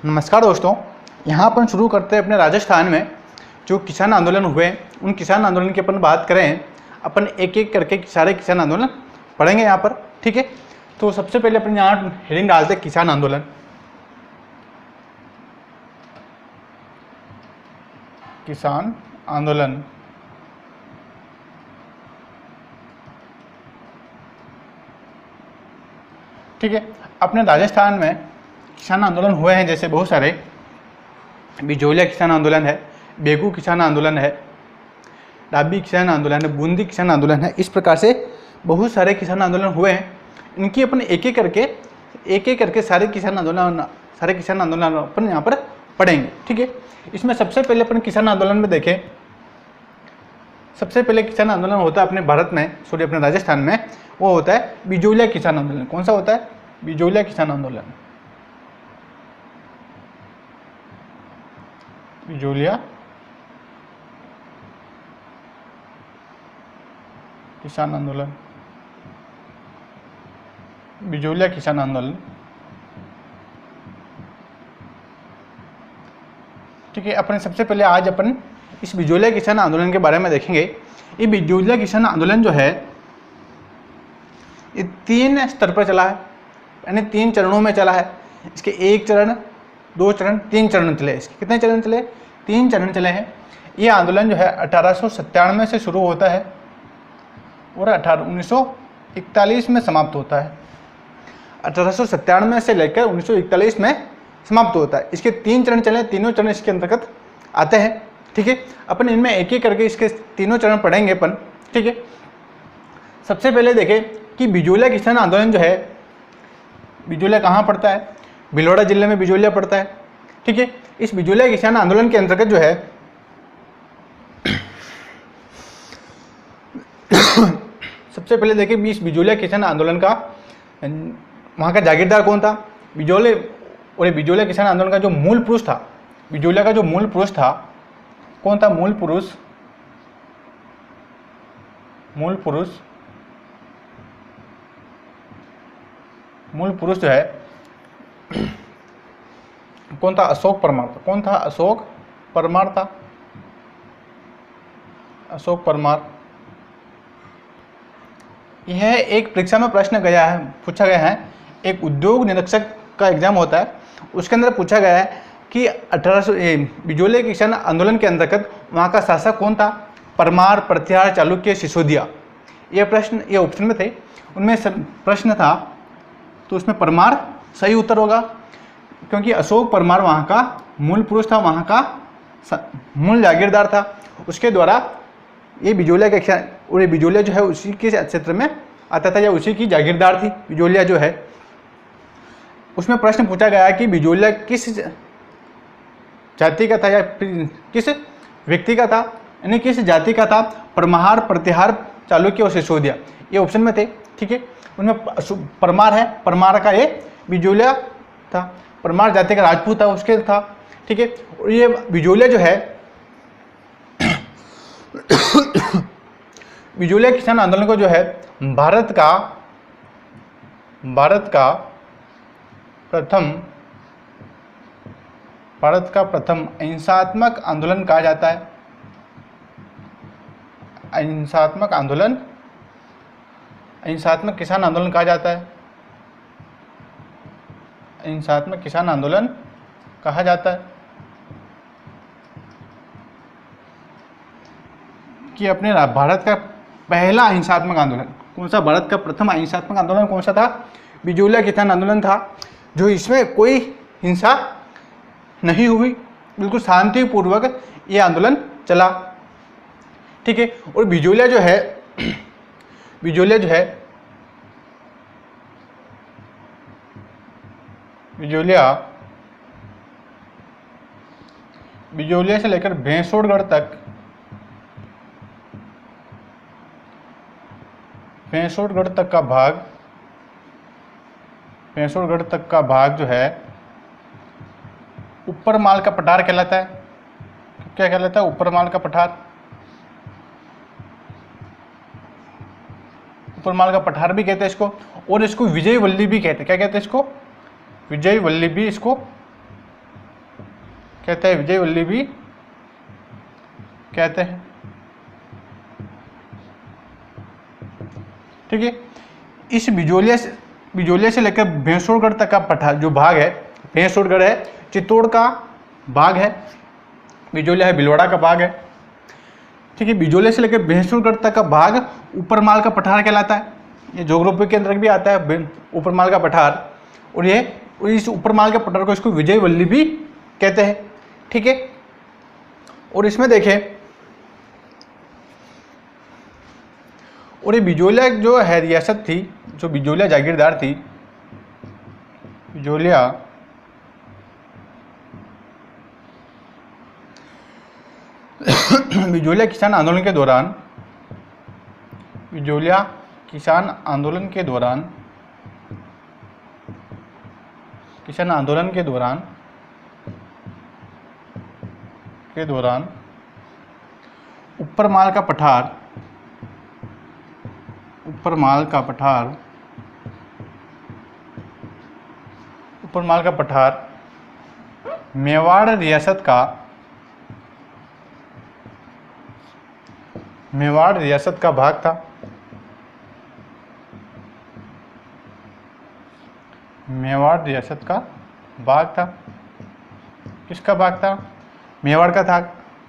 नमस्कार दोस्तों, यहाँ अपन शुरू करते हैं अपने राजस्थान में जो किसान आंदोलन हुए उन किसान आंदोलन की अपन बात करें। अपन एक एक करके सारे किसान आंदोलन पढ़ेंगे यहाँ पर, ठीक है। तो सबसे पहले अपन यहाँ हेडिंग डालते हैं किसान आंदोलन। किसान आंदोलन, ठीक है। अपने राजस्थान में किसान आंदोलन हुए हैं, जैसे बहुत सारे बिजोलिया किसान आंदोलन है, बेगू किसान आंदोलन है, डाबी किसान आंदोलन है, बूंदी किसान आंदोलन है। इस प्रकार से बहुत सारे किसान आंदोलन हुए हैं। इनकी अपन एक एक करके सारे किसान आंदोलन अपन यहाँ पर पढ़ेंगे, ठीक है। इसमें सबसे पहले अपन किसान आंदोलन में देखें, सबसे पहले किसान आंदोलन होता है अपने भारत में, अपने राजस्थान में, वो होता है बिजोलिया किसान आंदोलन। कौन सा होता है? बिजोलिया किसान आंदोलन। बिजोलिया किसान आंदोलन, बिजोलिया किसान आंदोलन, ठीक है। अपने सबसे पहले आज अपन इस बिजोलिया किसान आंदोलन के बारे में देखेंगे। ये बिजोलिया किसान आंदोलन जो है ये 3 स्तर पर चला है, यानी 3 चरणों में चला है। इसके 1 चरण, 2 चरण, 3 चरण चले। इसके कितने चरण चले? 3 चरण चले हैं। ये आंदोलन जो है 1897 से शुरू होता है और 1941 में समाप्त होता है। 1897 से लेकर 1941 में समाप्त होता है। इसके 3 चरण चले, तीनों चरण इसके अंतर्गत आते हैं, ठीक है। अपन इनमें एक एक करके इसके तीनों चरण पढ़ेंगे अपन, ठीक है। सबसे पहले देखें कि बिजोलिया किसान आंदोलन जो है, बिजोलिया कहाँ पड़ता है? भीलवाड़ा जिले में बिजोलिया पड़ता है, ठीक है। इस बिजोलिया किसान आंदोलन के अंतर्गत जो है सबसे पहले देखिए इस बिजोलिया किसान आंदोलन का वहाँ का जागीरदार कौन था? बिजोले। और ये बिजोलिया किसान आंदोलन का जो मूल पुरुष था, बिजोलिया का जो मूल पुरुष था, कौन था? मूल पुरुष जो है कौन था? अशोक परमार था। कौन था? अशोक परमार था। अशोक परमार। यह एक परीक्षा में प्रश्न पूछा गया है। एक उद्योग निरीक्षक का एग्जाम होता है, उसके अंदर पूछा गया है कि 1800 बिजोलिया किसान आंदोलन के अंतर्गत वहाँ का शासक कौन था? परमार, प्रतिहार, चालुक्य, सिसोदिया। ये प्रश्न ये ऑप्शन में थे, उनमें प्रश्न था, तो उसमें परमार सही उत्तर होगा, क्योंकि अशोक परमार वहाँ का मूल पुरुष था, वहाँ का मूल जागीरदार था। उसके द्वारा ये बिजोलिया का किसान, और ये बिजोलिया जो है उसी के क्षेत्र में आता था, या उसी की जागीरदार थी बिजोलिया जो है। उसमें प्रश्न पूछा गया कि बिजोलिया किस जाति का था या किस व्यक्ति का था, यानी किस जाति का था? परमार, प्रतिहार, चालुक्य और सिसोदिया, ये ऑप्शन में थे, ठीक है। उनमें परमार है, परमार का ये बिजोलिया था, परमार जाति का राजपूत था, उसके था, ठीक है। और ये बिजोलिया जो है बिजोलिया किसान आंदोलन को जो है भारत का प्रथम अहिंसात्मक आंदोलन कहा जाता है। अहिंसात्मक किसान आंदोलन कहा जाता है। अहिंसात्मक किसान आंदोलन कहा जाता है कि अपने भारत का पहला अहिंसात्मक आंदोलन कौन सा? भारत का प्रथम अहिंसात्मक आंदोलन कौन सा था? बिजोलिया किसान आंदोलन था, जो इसमें कोई हिंसा नहीं हुई, बिल्कुल शांतिपूर्वक ये आंदोलन चला, ठीक है। और बिजोलिया जो है बिजोलिया से लेकर भैंसोड़गढ़ तक का भाग जो है ऊपर माल का पठार कहलाता है। क्या कहलाता है? ऊपर माल का पठार। ऊपरमाल का पठार भी कहते हैं इसको, और इसको विजय वल्ली भी कहते हैं। क्या कहते हैं इसको? विजय वल्ली भी इसको कहते हैं, विजय वल्लभी कहते हैं। ठीक है, इस बिजोलिया से लेकर भैंसोड़गढ़ तक का पठार जो भाग है, भैंसोड़गढ़ है, चित्तौड़ का भाग है, बिजोलिया है, भीलवाड़ा का भाग है। ठीक है, बिजोलिया से लेकर भैंसोड़गढ़ तक का भाग ऊपरमाल का पठार कहलाता है। ये ज्योग्राफी के अंदर भी आता है ऊपरमाल का पठार, और ये इस ऊपरमाल के पठार को इसको विजय वल्लभी कहते हैं। ठीक है, और इसमें देखें, और ये बिजोलिया जो है रियासत थी, जो बिजोलिया जागीरदार थी, बिजोलिया किसान आंदोलन के दौरान, बिजोलिया किसान आंदोलन के दौरान, ऊपरमाल का पठार मेवाड़ रियासत का भाग था। मेवाड़ रियासत का भाग था। किसका भाग था? मेवाड़ का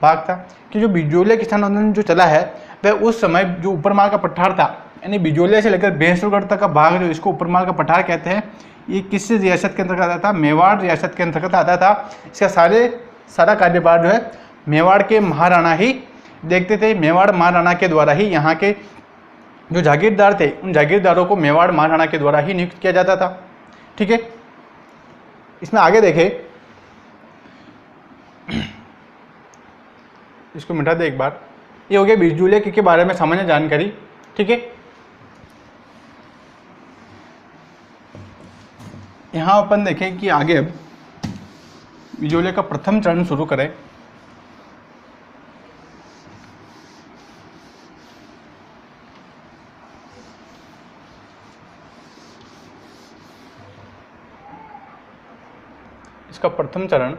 भाग था। कि जो बिजोलिया किसान आंदोलन जो चला है, वह उस समय जो ऊपरमाल का पठार था, यानी बिजोलिया से लेकर भैंसोड़गढ़ तक का भाग, जो इसको ऊपरमाल का पठार कहते हैं, ये किस रियासत के अंतर्गत आता था? मेवाड़ रियासत के अंतर्गत आता था। इसका सारा कार्यभार जो है मेवाड़ के महाराणा ही देखते थे। मेवाड़ महाराणा के द्वारा ही यहाँ के जो जागीरदार थे, उन जागीरदारों को मेवाड़ महाराणा के द्वारा ही नियुक्त किया जाता था। ठीक है, इसमें आगे देखें, इसको मिटा दे एक बार। ये हो गया बिजोलिया के बारे में सामान्य जानकारी। ठीक है, यहाँ अपन देखें कि आगे अब बिजोलिया का प्रथम चरण शुरू करें। इसका प्रथम चरण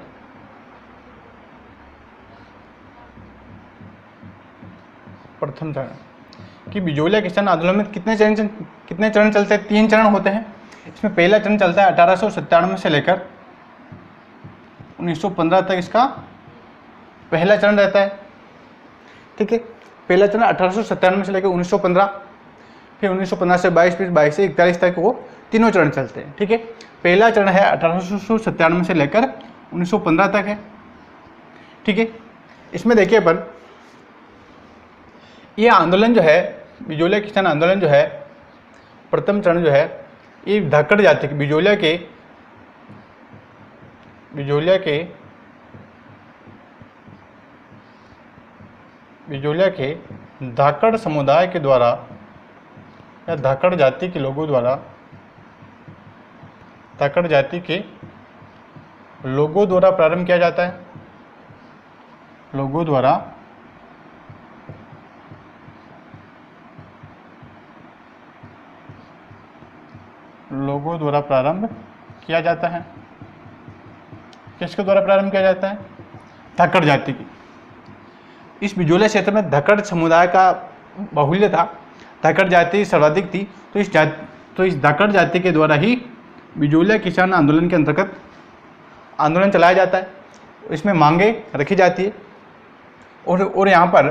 कि बिजोलिया किसान आंदोलन में कितने चरण चलते हैं? 3 चरण होते हैं। इसमें पहला चरण चलता है 1897 से लेकर 1915 तक, इसका पहला चरण रहता है। ठीक है, पहला चरण 1897 से लेकर 1915, फिर 1915 से 22, फिर 22 से 41 तक वो तीनों चरण चलते हैं। ठीक है, पहला चरण है 1897 से लेकर 1915 तक है। ठीक है, इसमें देखिए अपन, ये आंदोलन जो है, बिजोलिया किसान आंदोलन जो है, प्रथम चरण जो है, ये धाकड़ जाति के बिजोलिया के धाकड़ समुदाय के द्वारा या धाकड़ जाति के लोगों द्वारा, धाकड़ जाति के लोगों द्वारा प्रारंभ किया जाता है। लोगों द्वारा प्रारंभ किया जाता है। किसके द्वारा प्रारंभ किया जाता है? धाकड़ जाति की। इस बिजोलिया क्षेत्र में धाकड़ समुदाय का बाहुल्य था, धाकड़ जाति सर्वाधिक थी। तो इस धाकड़ जाति के द्वारा ही बिजोलिया किसान आंदोलन के अंतर्गत आंदोलन चलाया जाता है। इसमें मांगे रखी जाती है, और यहाँ पर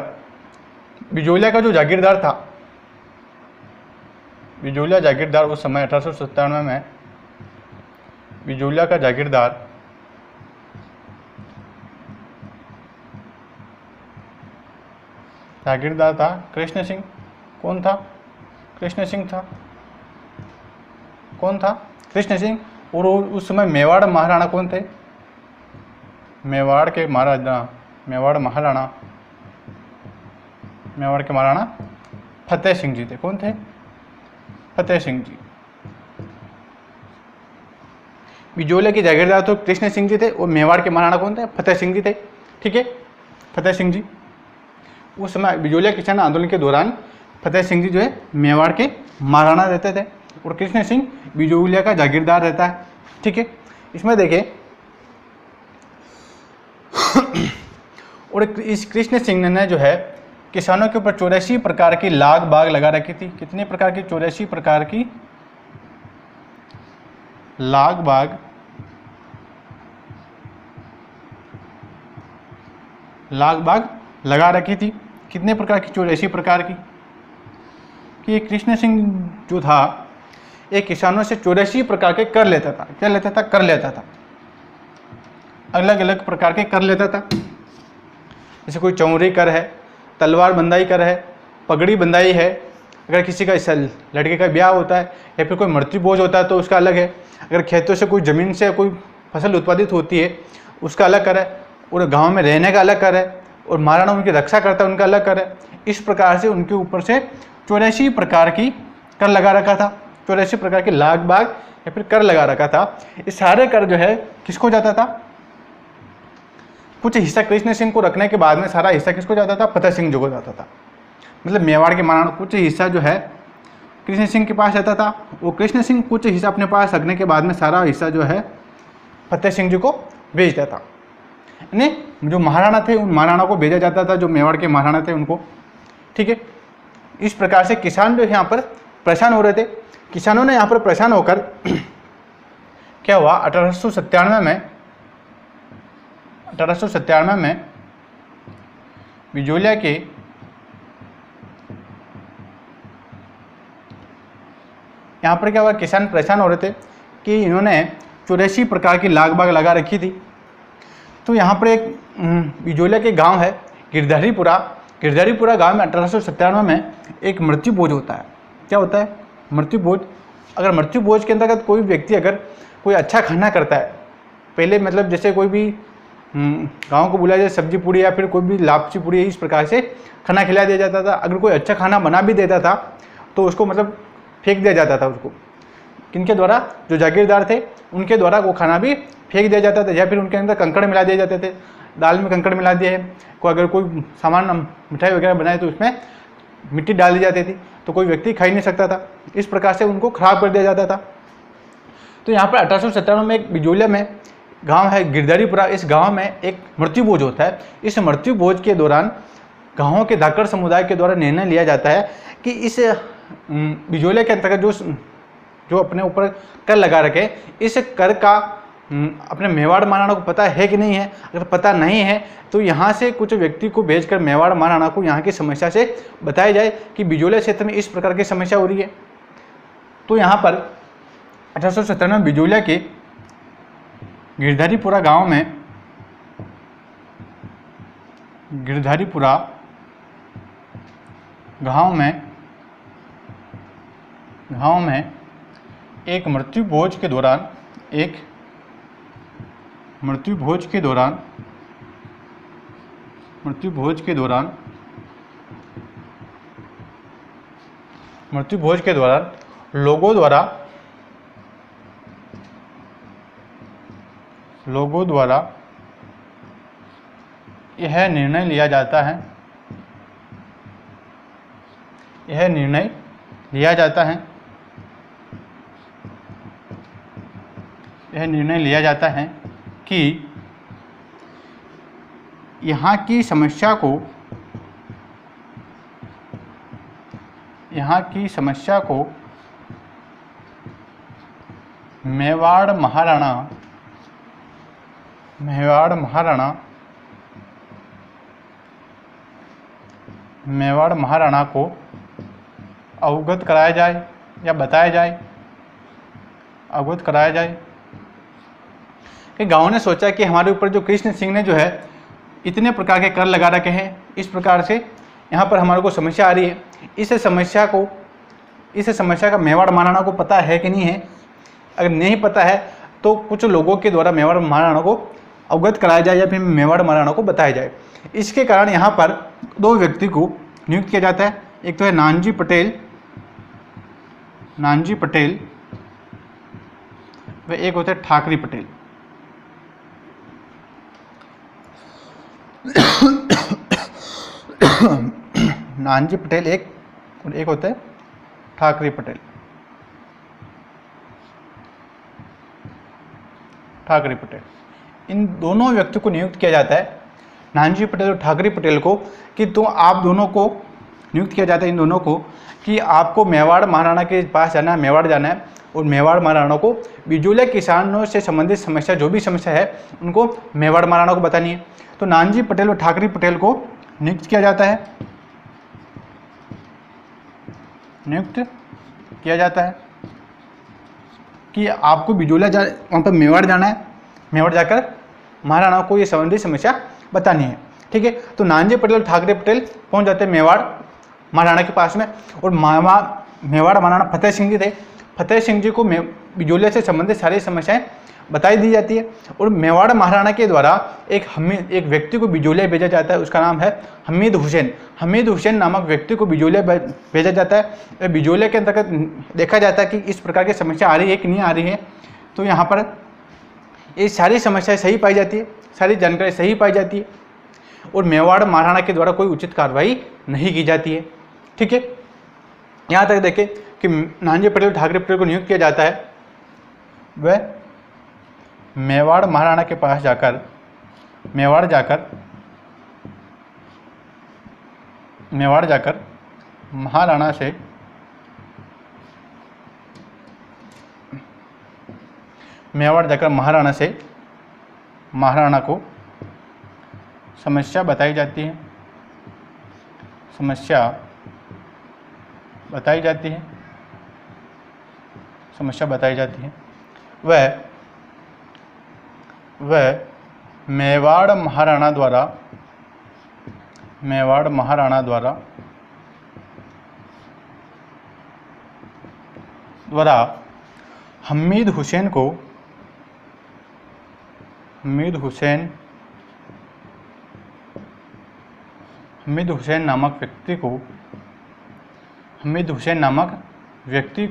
बिजोलिया का जो जागीरदार था, बिजोलिया जागीरदार उस समय 1897 में बिजोलिया का जागीरदार था कृष्ण सिंह। कौन था? कृष्ण सिंह था। कौन था? कृष्ण सिंह। और उस समय मेवाड़ महाराणा कौन थे? मेवाड़ के महाराणा फतेह सिंह जी थे। कौन थे? फतेह सिंह जी। बिजोलिया के जागीरदार तो कृष्ण सिंह जी थे, और मेवाड़ के महाराणा कौन थे? फतेह सिंह जी थे। ठीक है, फतेह सिंह जी उस समय बिजोलिया किसान आंदोलन के दौरान फतेह सिंह जी जो है मेवाड़ के महाराणा रहते थे, और कृष्ण सिंह बिजोलिया का जागीरदार रहता है। ठीक है, इसमें देखें और इस कृष्ण सिंह ने जो है किसानों के ऊपर 84 प्रकार की लाग बाग लगा रखी थी। कितने प्रकार की? 84 प्रकार की लाग बाग लगा रखी थी। कितने प्रकार की? 84 प्रकार की। कि ये कृष्ण सिंह जो था एक किसानों से 84 प्रकार के कर लेता था। क्या लेता था? कर लेता था, अलग अलग प्रकार के कर लेता था। जैसे कोई चौरी कर है, तलवार बंदाई कर है, पगड़ी बंदाई है, अगर किसी का लड़के का ब्याह होता है या फिर कोई मृत्यु भोज होता है तो उसका अलग है, अगर खेतों से कोई ज़मीन से कोई फसल उत्पादित होती है उसका अलग कर है, और गांव में रहने का अलग कर है, और महाराणा उनकी रक्षा करता है उनका अलग कर है। इस प्रकार से उनके ऊपर से 84 प्रकार की कर लगा रखा था, 84 प्रकार की लाग बाग या फिर कर लगा रखा था। ये सारे कर जो है किसको जाता था? कुछ हिस्सा कृष्ण सिंह को रखने के बाद में सारा हिस्सा किसको जाता था? फतेह सिंह जी को जाता था। मतलब मेवाड़ के महाराणा कुछ हिस्सा जो है कृष्ण सिंह के पास रहता था, वो कृष्ण सिंह कुछ हिस्सा अपने पास रखने के बाद में सारा हिस्सा जो है फतेह सिंह जी को भेजता था। यानी जो महाराणा थे उन महाराणा को भेजा जाता था, जो मेवाड़ के महाराणा थे उनको। ठीक है, इस प्रकार से किसान जो यहाँ पर परेशान हो रहे थे। किसानों ने यहाँ पर परेशान होकर क्या हुआ? 1897 में बिजोलिया के यहाँ पर क्या हुआ? किसान परेशान हो रहे थे कि इन्होंने 84 प्रकार की लाग बाग लगा रखी थी। तो यहाँ पर एक बिजोलिया के गांव है गिरधारीपुरा। गिरधारीपुरा गांव में 1897 में एक मृत्यु भोज होता है। क्या होता है? मृत्यु भोज। अगर मृत्यु भोज के अंतर्गत कोई व्यक्ति अगर कोई अच्छा खाना करता है, पहले मतलब जैसे कोई भी गांव को बुलाया जाए, सब्जी पूड़ी या फिर कोई भी लापसी पूड़ी, इस प्रकार से खाना खिला दिया जाता था। अगर कोई अच्छा खाना बना भी देता था तो उसको मतलब फेंक दिया जाता था उसको। किनके द्वारा? जो जागीरदार थे उनके द्वारा वो खाना भी फेंक दिया जाता था, या फिर उनके अंदर कंकड़ मिला दिए जाते थे। दाल में कंकड़ मिला दिए, अगर कोई सामान मिठाई वगैरह बनाए तो उसमें मिट्टी डाल दी जाती थी, तो कोई व्यक्ति खा ही नहीं सकता था। इस प्रकार से उनको खराब कर दिया जाता था। तो यहाँ पर 1897 में एक बिजोलिया में गांव है गिरधारीपुरा, इस गांव में एक मृत्यु भोज होता है। इस मृत्यु भोज के दौरान गाँवों के धाकड़ समुदाय के द्वारा निर्णय लिया जाता है कि इस बिजोलिया के अंतर्गत जो अपने ऊपर कर लगा रखे, इस कर का अपने मेवाड़ महाराणा को पता है कि नहीं है। अगर पता नहीं है तो यहाँ से कुछ व्यक्ति को भेजकर मेवाड़ महाराणा को यहाँ की समस्या से बताया जाए कि बिजोलिया क्षेत्र में इस प्रकार की समस्या हो रही है। तो यहाँ पर 1897 में बिजोलिया के गिरधारीपुरा गांव में एक मृत्यु भोज के दौरान लोगों द्वारा यह निर्णय लिया जाता है कि यहाँ की समस्या को मेवाड़ महाराणा को अवगत कराया जाए या बताया जाए, कि गाँव ने सोचा कि हमारे ऊपर जो कृष्ण सिंह ने जो है इतने प्रकार के कर लगा रखे हैं, इस प्रकार से यहाँ पर हमारे को समस्या आ रही है। इस समस्या का मेवाड़ महाराणा को पता है कि नहीं है। अगर नहीं पता है तो कुछ लोगों के द्वारा मेवाड़ महाराणा को अवगत कराया जाए या फिर मेवाड़ महाराणा को बताया जाए। इसके कारण यहाँ पर दो व्यक्ति को नियुक्त किया जाता है। एक तो है नानजी पटेल व एक होता है ठाकरी पटेल। नानजी पटेल एक और एक होता है ठाकरी पटेल। इन दोनों व्यक्ति को नियुक्त किया जाता है नानाजी पटेल और ठाकरे पटेल को कि तो आप दोनों को नियुक्त किया जाता है, इन दोनों को, कि आपको मेवाड़ महाराणा के पास जाना है, मेवाड़ जाना है और मेवाड़ महाराणा को बिजोलिया किसानों से संबंधित समस्या, जो भी समस्या है उनको मेवाड़ महाराणा को बतानी है। तो नानाजी पटेल और ठाकरे पटेल को नियुक्त किया जाता है, नियुक्त किया जाता है कि आपको बिजोलिया वहाँ पर मेवाड़ जाना है, मेवाड़ जाकर महाराणा को ये संबंधित समस्या बतानी है। ठीक है, तो नानाजी पटेल और ठाकरे पटेल पहुंच जाते हैं मेवाड़ महाराणा के पास में, और मेवाड़ महाराणा फतेह सिंह जी थे। फतेह सिंह जी को बिजोलिया से संबंधित सारी समस्याएं बताई दी जाती है, और मेवाड़ महाराणा के द्वारा एक व्यक्ति को बिजोलिया भेजा जाता है, उसका नाम है हमीद हुसैन। हमीद हुसैन नामक व्यक्ति को बिजोलिया भेजा जाता है। बिजोलिया के अंतर्गत देखा जाता है कि इस प्रकार की समस्या आ रही है कि नहीं आ रही है। तो यहाँ पर ये सारी समस्याएं सही पाई जाती है, सारी जानकारी सही पाई जाती है, और मेवाड़ महाराणा के द्वारा कोई उचित कार्रवाई नहीं की जाती है। ठीक है, यहाँ तक देखें कि नानाजी पटेल ठाकरे पटेल को नियुक्त किया जाता है, वह मेवाड़ महाराणा के पास जाकर मेवाड़ जाकर महाराणा से महाराणा को समस्या बताई जाती है, समस्या बताई जाती है। वह मेवाड़ महाराणा द्वारा हमीद हुसैन नामक व्यक्ति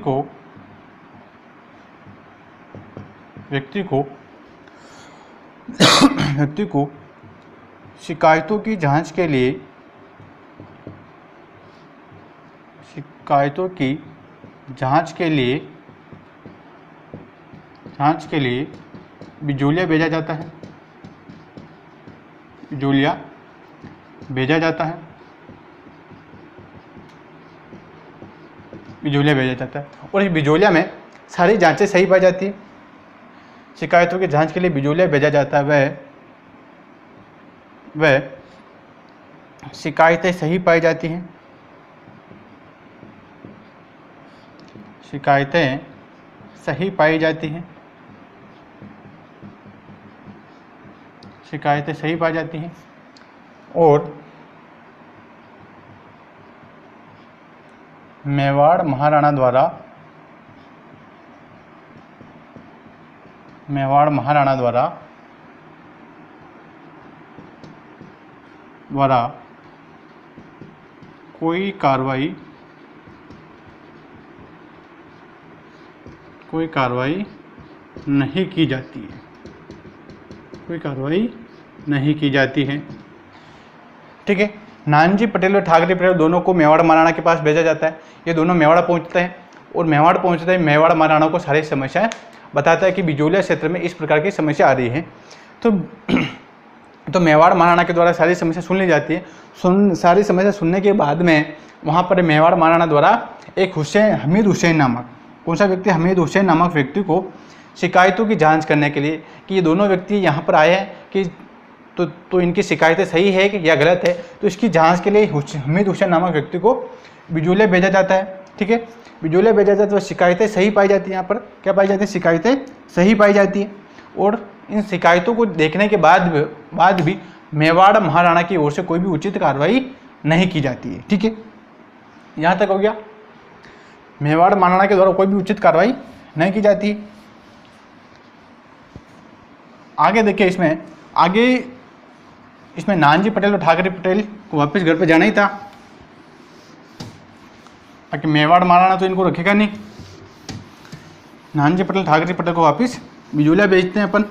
को शिकायतों की जांच के लिए बिजोलिया भेजा जाता है, और इस बिजोलिया में सारी जांचें सही पाई जाती है। शिकायतों की जांच के लिए बिजोलिया भेजा जाता है, वह शिकायतें सही पाई जाती हैं, और मेवाड़ महाराणा द्वारा कोई कार्रवाई नहीं की जाती है। ठीक है, नानाजी पटेल और ठाकरे पटेल दोनों को मेवाड़ महाराणा के पास भेजा जाता है। ये दोनों मेवाड़ पहुंचते हैं, और मेवाड़ पहुंचते ही मेवाड़ महाराणा को सारी समस्याएं बताता है कि बिजोलिया क्षेत्र में इस प्रकार की समस्या आ रही है। तो मेवाड़ महाराणा के द्वारा सारी समस्या सुन ली जाती है। सारी समस्या सुनने के बाद में वहाँ पर मेवाड़ महाराणा द्वारा एक हमीद हुसैन नामक, कौन सा व्यक्ति, हमीद हुसैन नामक व्यक्ति को शिकायतों की जांच करने के लिए कि ये दोनों व्यक्ति यहाँ पर आए हैं कि तो इनकी शिकायतें सही है कि या गलत है, तो इसकी जांच के लिए हमीद हुसैन नामक व्यक्ति को बिजोलिया भेजा जाता है। ठीक है, बिजोलिया भेजा जाता है, तो शिकायतें सही पाई जाती हैं। यहाँ पर क्या पाई जाती है, शिकायतें सही पाई जाती हैं, और इन शिकायतों को देखने के बाद भी मेवाड़ महाराणा की ओर से कोई भी उचित कार्रवाई नहीं की जाती है। ठीक है, यहाँ तक हो गया। मेवाड़ महाराणा के द्वारा कोई भी उचित कार्रवाई नहीं की जाती है। आगे देखिए, इसमें नानाजी पटेल और ठाकरे पटेल को वापस घर पे जाना ही था, ताकि मेवाड़ महाराणा तो इनको रखेगा नहीं। नानाजी पटेल ठाकरे पटेल को वापस बिजोलिया भेजते हैं अपन।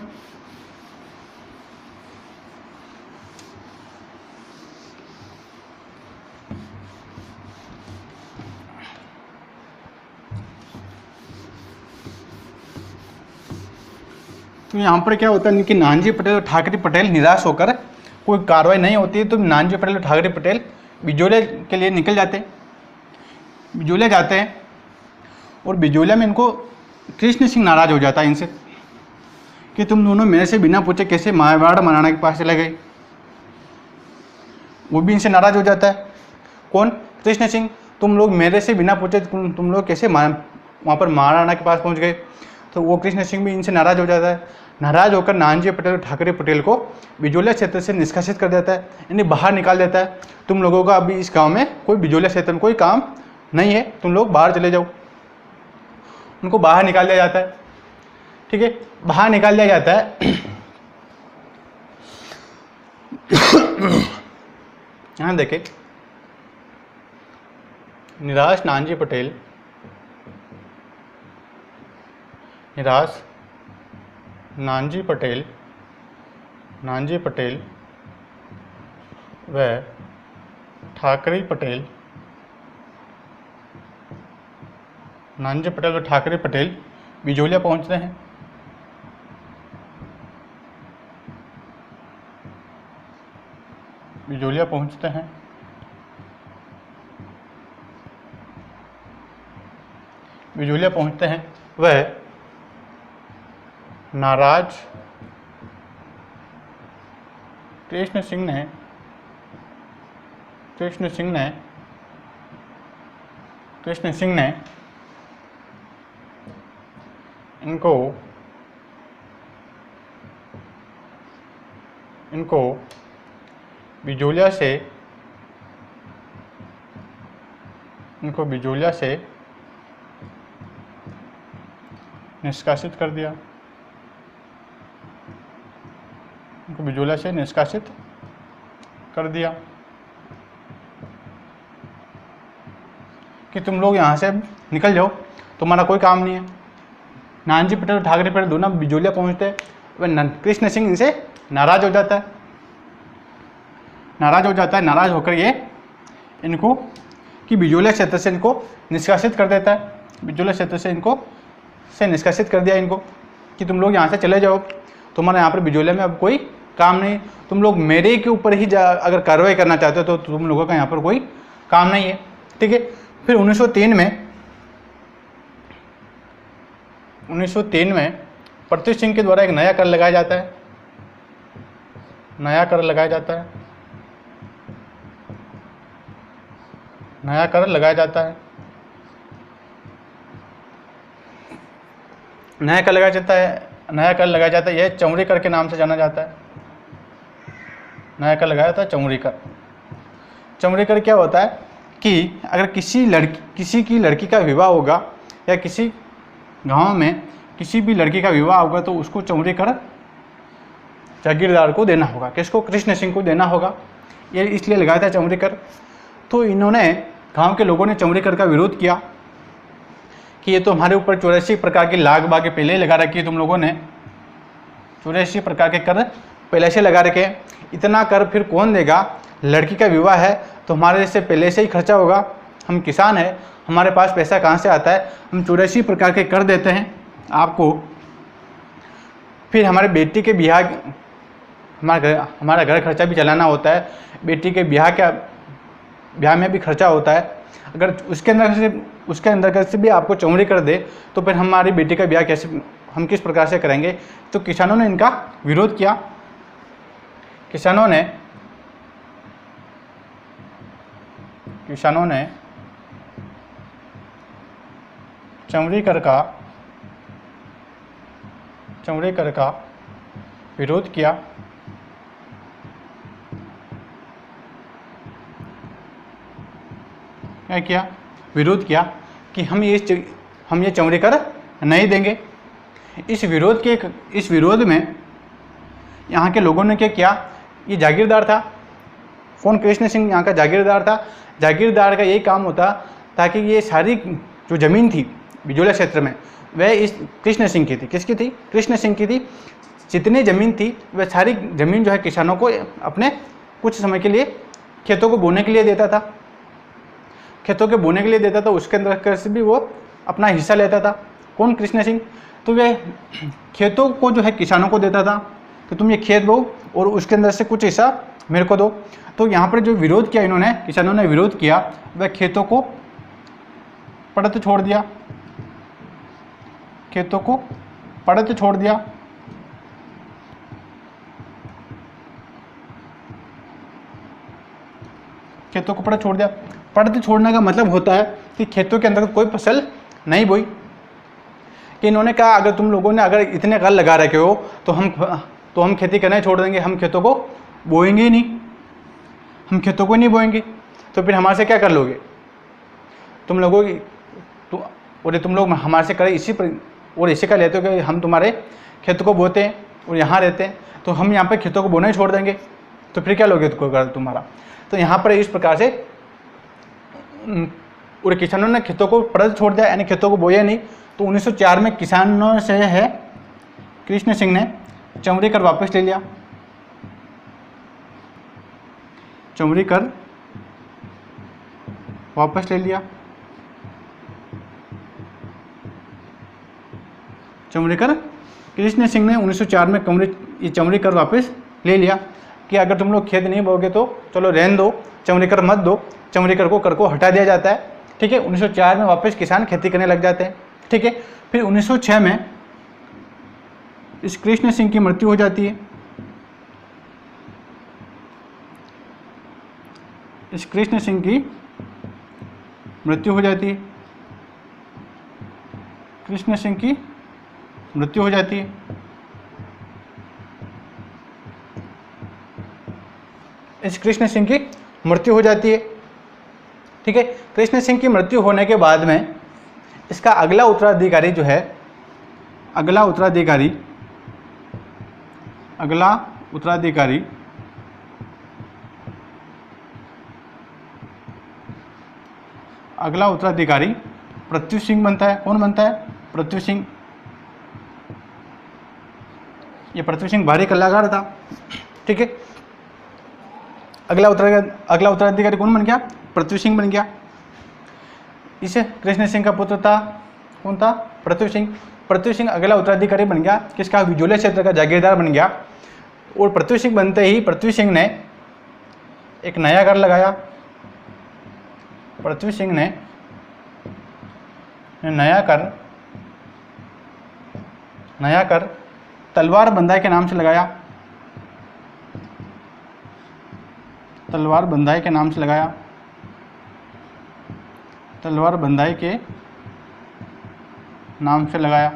तो यहाँ पर क्या होता है कि नानाजी पटेल और ठाकरे पटेल निराश होकर कोई कार्रवाई नहीं होती है तो नानजी पटेल और ठाकरे पटेल बिजोलिया के लिए निकल जाते हैं। बिजोलिया जाते हैं और बिजोलिया में इनको कृष्ण सिंह नाराज हो जाता है इनसे कि तुम दोनों मेरे से बिना पूछे कैसे मारवाड़ महाराणा के पास चले गए। वो भी इनसे नाराज हो जाता है। कौन? कृष्ण सिंह। तुम लोग मेरे से बिना पूछे तुम लोग कैसे वहाँ पर महाराणा के पास पहुँच गए। तो वो कृष्ण सिंह भी इनसे नाराज हो जाता है। नाराज होकर नानजी पटेल और ठाकरे पटेल को बिजोलिया क्षेत्र से निष्कासित कर देता है, यानी बाहर निकाल देता है। तुम लोगों का अभी इस गांव में कोई बिजोलिया क्षेत्र में कोई काम नहीं है, तुम लोग बाहर चले जाओ। उनको बाहर निकाल दिया जाता है। ठीक है, बाहर निकाल दिया जाता है। यहाँ देखें, निराश नानजी पटेल, निराश नानजी पटेल व ठाकरे पटेल, नानजी पटेल व ठाकरे पटेल बिजोलिया पहुंचते हैं। बिजोलिया पहुंचते हैं। बिजोलिया पहुंचते हैं। वह नाराज कृष्ण सिंह ने इनको बिजोलिया से निष्कासित कर दिया। इनको बिजोलिया से निष्कासित कर दिया कि तुम लोग यहाँ से निकल जाओ, तुम्हारा कोई काम नहीं है। नानजी पटेल और ठाकरे पटेल दोनों बिजोलिया पहुँचते हैं। वह कृष्ण सिंह इनसे नाराज हो जाता है। नाराज होकर ये इनको कि बिजोलिया क्षेत्र से इनको निष्कासित कर देता है। बिजोलिया क्षेत्र से निष्कासित कर दिया इनको कि तुम लोग यहाँ से चले जाओ, तुम्हारा यहाँ पर बिजोलिया में अब कोई काम नहीं, तुम लोग मेरे के ऊपर ही अगर कार्रवाई करना चाहते हो तो तुम लोगों का यहाँ पर कोई काम नहीं है। ठीक है, फिर 1903 में पृथ्वी सिंह के द्वारा एक नया कर लगाया जाता है। नया कर लगाया जाता है। नया कर लगाया जाता है। यह चौमरी कर के नाम से जाना जाता है। नया कर लगाया जाता है चौमरी कर। चौमरी कर क्या होता है कि अगर किसी की लड़की का विवाह होगा या किसी गांव में किसी भी लड़की का विवाह होगा तो उसको चौमरी कर जागीरदार को देना होगा। किसको? कृष्ण सिंह को देना होगा। ये इसलिए लगाया था चौमरी कर। तो इन्होंने, गांव के लोगों ने चौमरी कर का विरोध किया कि ये तो हमारे ऊपर 84 प्रकार की लाग बागे पहले ही लगा रखी है, तुम लोगों ने 84 प्रकार के कर पहले से लगा रखे, इतना कर फिर कौन देगा? लड़की का विवाह है तो हमारे से पहले से ही खर्चा होगा, हम किसान हैं, हमारे पास पैसा कहाँ से आता है? हम 84 प्रकार के कर देते हैं आपको, फिर हमारे बेटी के ब्याह, हमारा घर खर्चा भी चलाना होता है, बेटी के ब्याह में भी खर्चा होता है। अगर उसके अंदर से भी आपको चौमरी कर दे तो फिर हमारी बेटी का ब्याह हम किस प्रकार से करेंगे? तो किसानों ने इनका विरोध किया। किसानों ने चौमरी कर का विरोध किया। क्या किया? विरोध किया कि हम ये चौमरी कर नहीं देंगे। इस विरोध में यहाँ के लोगों ने क्या किया? ये जागीरदार था। कौन? कृष्ण सिंह यहाँ का जागीरदार था। जागीरदार का यही काम होता ताकि ये सारी जो ज़मीन थी बिजोलिया क्षेत्र में वह इस कृष्ण सिंह की थी। किसकी थी? कृष्ण सिंह की थी। जितनी ज़मीन थी वह सारी ज़मीन जो है किसानों को अपने कुछ समय के लिए खेतों को बोने के लिए देता था। उसके अंदर से भी वो अपना हिस्सा लेता था। कौन? कृष्ण सिंह। तो वह खेतों को जो है किसानों को देता था कि तुम ये खेत बो और उसके अंदर से कुछ हिस्सा मेरे को दो। तो यहाँ पर जो विरोध किया इन्होंने, किसानों ने विरोध किया, वह खेतों को पड़त छोड़ दिया, खेतों को पड़त छोड़ दिया। खेतों को पड़त छोड़ दिया। पड़त छोड़ने का मतलब होता है कि खेतों के अंदर कोई फसल नहीं बोई। कि इन्होंने कहा अगर तुम लोगों ने अगर इतने कल लगा रखे हो तो हम खेती करना छोड़ देंगे, हम खेतों को बोएंगे ही नहीं, हम खेतों को नहीं बोएंगे, तो फिर हमारे से क्या कर लोगे तुम लोगों की। तो और तुम लोग हमारे से करे इसी का लेते हो कि हम तुम्हारे खेतों को बोते हैं और यहाँ रहते हैं, तो हम यहाँ पे खेतों को बोना ही छोड़ देंगे, तो फिर क्या लोगे तुम्हारा। तो यहाँ पर इस प्रकार से और किसानों ने खेतों को पड़त छोड़ दिया, यानी खेतों को बोया नहीं। तो 1904 में किसानों से है कृष्ण सिंह ने चमड़ी कर वापस ले लिया, चमड़ी कर वापस ले लिया, चमड़ी कर कृष्ण सिंह ने 1904 में चमड़ी कर वापस ले लिया कि अगर तुम लोग खेत नहीं बोगे तो चलो रहने दो, चमड़ी कर मत दो, चमड़ी कर को हटा दिया जाता है। ठीक है, 1904 में वापस किसान खेती करने लग जाते हैं। ठीक है, फिर 1906 में इस कृष्ण सिंह की मृत्यु हो जाती है। इस कृष्ण सिंह की मृत्यु हो जाती है, कृष्ण सिंह की मृत्यु हो जाती है। इस कृष्ण सिंह की मृत्यु हो जाती है। ठीक है, कृष्ण सिंह की मृत्यु होने के बाद में इसका अगला उत्तराधिकारी जो है, अगला उत्तराधिकारी पृथ्वी सिंह बनता है। कौन बनता है? पृथ्वी सिंह। ये पृथ्वी सिंह भारी कलाकार था। ठीक है, अगला उत्तराधिकारी कौन बन गया? पृथ्वी सिंह बन गया। इसे कृष्ण सिंह का पुत्र था, कौन था? पृथ्वी सिंह। पृथ्वी सिंह अगला उत्तराधिकारी बन गया, किसका? विजोले क्षेत्र का जागीरदार बन गया। और पृथ्वी सिंह बनते ही पृथ्वी सिंह ने एक नया कर लगाया। पृथ्वी सिंह ने नया कर तलवार बंदाई के नाम से लगाया। तलवार बंदाई के नाम से लगाया। तलवार बंदाई के नाम से लगाया।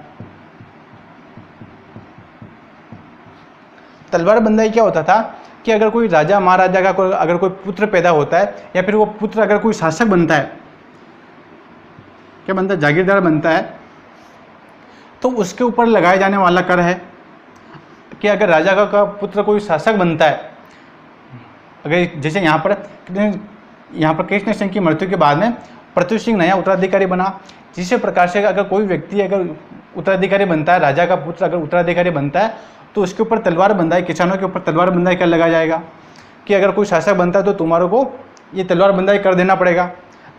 तलवार बंदाई क्या होता था कि अगर कोई राजा महाराजा का अगर कोई पुत्र पैदा होता है, या फिर वो पुत्र अगर कोई शासक बनता है, क्या बनता है? जागीरदार बनता है, तो उसके ऊपर लगाया जाने वाला कर है कि अगर राजा का पुत्र कोई शासक बनता है, अगर जैसे यहाँ पर कृष्ण सिंह की मृत्यु के बाद में पृथ्वी सिंह नया उत्तराधिकारी बना। जिस प्रकार से अगर कोई व्यक्ति अगर उत्तराधिकारी बनता है, राजा का पुत्र अगर उत्तराधिकारी बनता है, तो उसके ऊपर तलवार बंदाई, किसानों के ऊपर तलवार बंदाई क्या लगाया जाएगा कि अगर कोई शासक बनता है तो तुम्हारों को ये तलवार बंदाई कर देना पड़ेगा।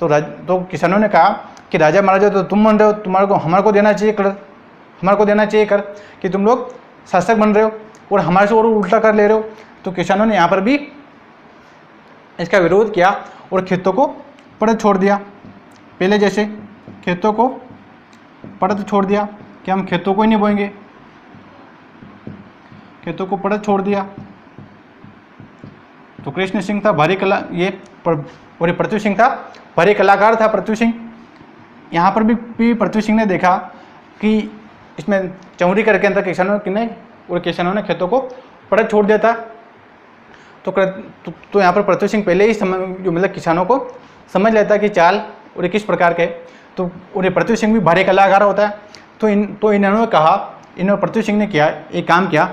तो किसानों ने कहा कि राजा महाराजा तो तुम बन रहे हो, तुम्हारे को हमारे को देना चाहिए कर कि तुम लोग शासक बन रहे हो और हमारे से और उल्टा कर ले रहे हो। तो किसानों ने यहाँ पर भी इसका विरोध किया और खेतों को पड़त छोड़ दिया। पहले जैसे खेतों को पड़त छोड़ दिया कि हम खेतों को ही नहीं बोएंगे, खेतों को पड़त छोड़ दिया। तो कृष्ण सिंह था भारी कला, और पृथ्वी सिंह था भारी कलाकार था पृथ्वी सिंह। यहाँ पर भी पृथ्वी सिंह ने देखा कि इसमें चौड़ी करके अंदर किसानों ने खेतों को पड़त छोड़ दिया था। तो यहाँ पर पृथ्वी सिंह पहले ही मतलब किसानों को समझ लेता कि चाल और ये किस प्रकार के। तो और पृथ्वी सिंह भी भारी कलाकार होता है। तो इन्होंने कहा, पृथ्वी सिंह ने एक काम किया,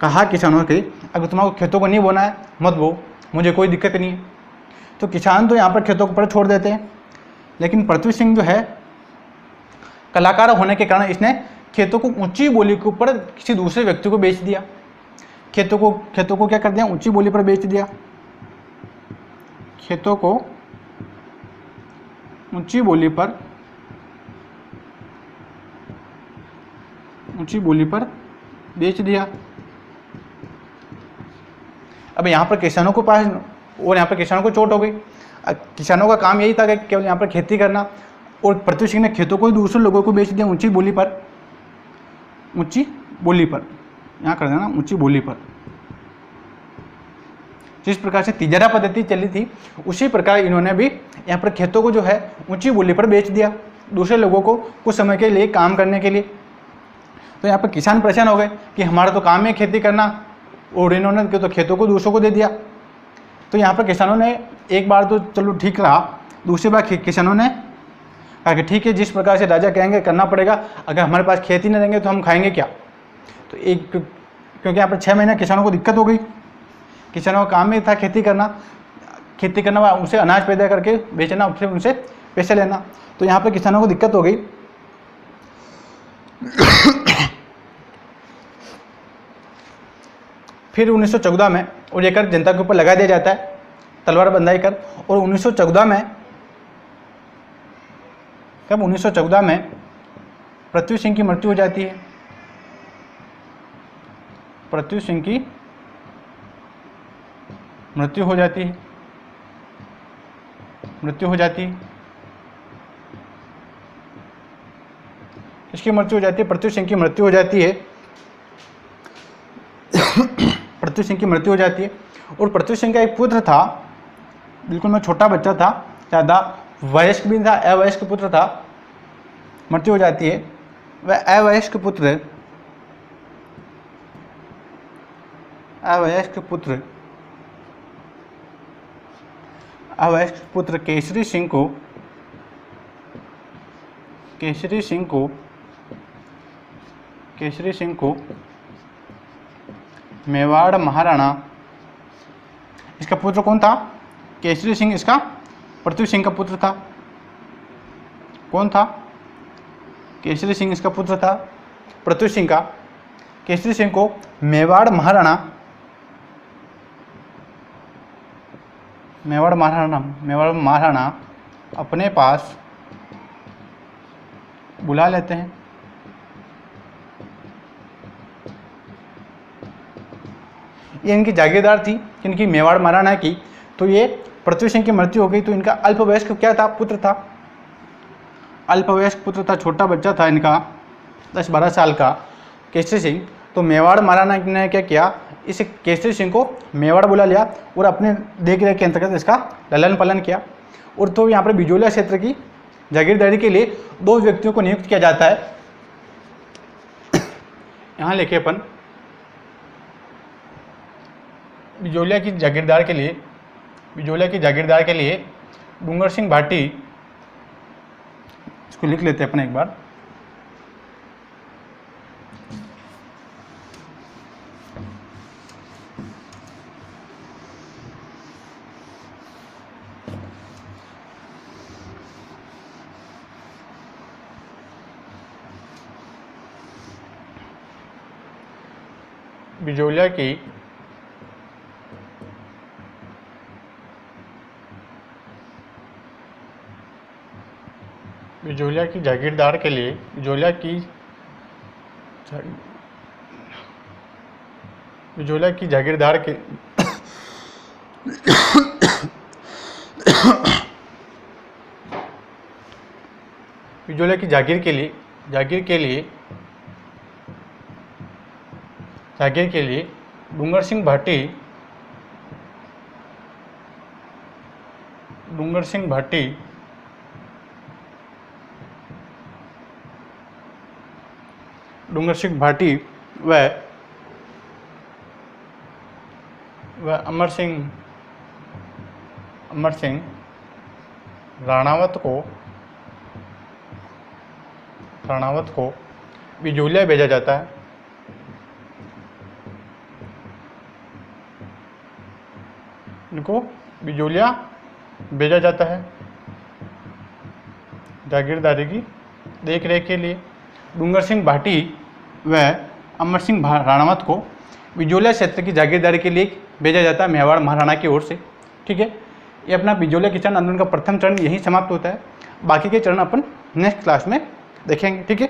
कहा किसानों के अगर तुम्हारे खेतों को नहीं बोना है मत बो, मुझे कोई दिक्कत नहीं है। तो किसान तो यहाँ पर खेतों को पड़त छोड़ देते हैं, लेकिन पृथ्वी सिंह जो है कलाकार होने के कारण इसने खेतों को ऊंची बोली के ऊपर किसी दूसरे व्यक्ति को बेच दिया। खेतों को क्या कर दिया? ऊंची बोली पर बेच दिया। खेतों को ऊंची बोली पर बेच दिया। अब यहाँ पर किसानों को पास और यहाँ पर किसानों को चोट हो गई। किसानों का काम यही था कि केवल यहाँ पर खेती करना, और पृथ्वी सिंह ने खेतों को दूसरे लोगों को बेच दिया ऊंची बोली पर, ऊंची बोली पर, यहाँ कर देना ऊंची बोली पर। जिस प्रकार से तिजारा पद्धति चली थी उसी प्रकार इन्होंने भी यहाँ पर खेतों को जो है ऊंची बोली पर बेच दिया दूसरे लोगों को कुछ समय के लिए काम करने के लिए। तो यहाँ पर किसान परेशान हो गए कि हमारा तो काम है खेती करना, और इन्होंने तो खेतों को दूसरों को दे दिया। तो यहाँ पर किसानों ने एक बार तो चलो ठीक रहा, दूसरी बार किसानों ने कहा कि ठीक है, जिस प्रकार से राजा कहेंगे करना पड़ेगा, अगर हमारे पास खेती नहीं रहेंगे तो हम खाएंगे क्या। तो क्योंकि यहाँ पर 6 महीने किसानों को दिक्कत हो गई। किसानों का काम ही था खेती करना उनसे अनाज पैदा करके बेचना, फिर उनसे पैसे लेना। तो यहाँ पर किसानों को दिक्कत हो गई। फिर 1914 में और ये कर जनता के ऊपर लगा दिया जाता है, तलवार बंधाई कर। और 1914 में पृथ्वी सिंह की मृत्यु हो जाती है। पृथ्वी सिंह की मृत्यु हो जाती है। इसकी मृत्यु हो जाती है, पृथ्वी सिंह की मृत्यु हो जाती है। पृथ्वी सिंह की मृत्यु हो जाती है। और पृथ्वी सिंह का एक पुत्र था, बिल्कुल मैं छोटा बच्चा था, ज़्यादा वयस्क भी था, अवयस्क पुत्र था, मृत्यु हो जाती है। वह अवयस्क पुत्र केसरी सिंह को मेवाड़ महाराणा, इसका पुत्र कौन था? केसरी सिंह इसका पृथ्वी सिंह का पुत्र था। कौन था? केसरी सिंह इसका पुत्र था, पृथ्वी सिंह का। केसरी सिंह को मेवाड़ महाराणा अपने पास बुला लेते हैं। ये इनकी जागीरदार थी, इनकी मेवाड़ महाराणा की। तो ये पृथ्वी सिंह की मृत्यु हो गई, तो इनका अल्पवयस्क क्या था? पुत्र था, अल्पवयस्क पुत्र था, छोटा बच्चा था इनका 10-12 साल का केसरी सिंह। तो मेवाड़ महाराणा ने क्या किया, इस केसरी सिंह को मेवाड़ बुला लिया और अपने देख रेख के अंतर्गत इसका ललन पालन किया। और तो यहाँ पर बिजोलिया क्षेत्र की जागीरदारी के लिए 2 व्यक्तियों को नियुक्त किया जाता है। यहाँ लिखे अपन, बिजोलिया की जागीरदार के लिए डूंगर सिंह भाटी, इसको लिख लेते हैं अपन एक बार। बिजोलिया की जागीरदार के लिए बिजोलिया की जागीरदार के बिजोलिया की जागीर के लिए डूंगर सिंह भाटी व अमर सिंह राणावत को बिजोलिया भेजा जाता है। इनको बिजोलिया भेजा जाता है जागीरदारी की देख रेख के लिए। डूंगर सिंह भाटी व अमर सिंह राणावत को बिजोलिया क्षेत्र की जागीरदारी के लिए भेजा जाता है मेवाड़ महाराणा की ओर से। ठीक है, ये अपना बिजोलिया किसान आंदोलन का प्रथम चरण यहीं समाप्त होता है। बाकी के चरण अपन नेक्स्ट क्लास में देखेंगे। ठीक है।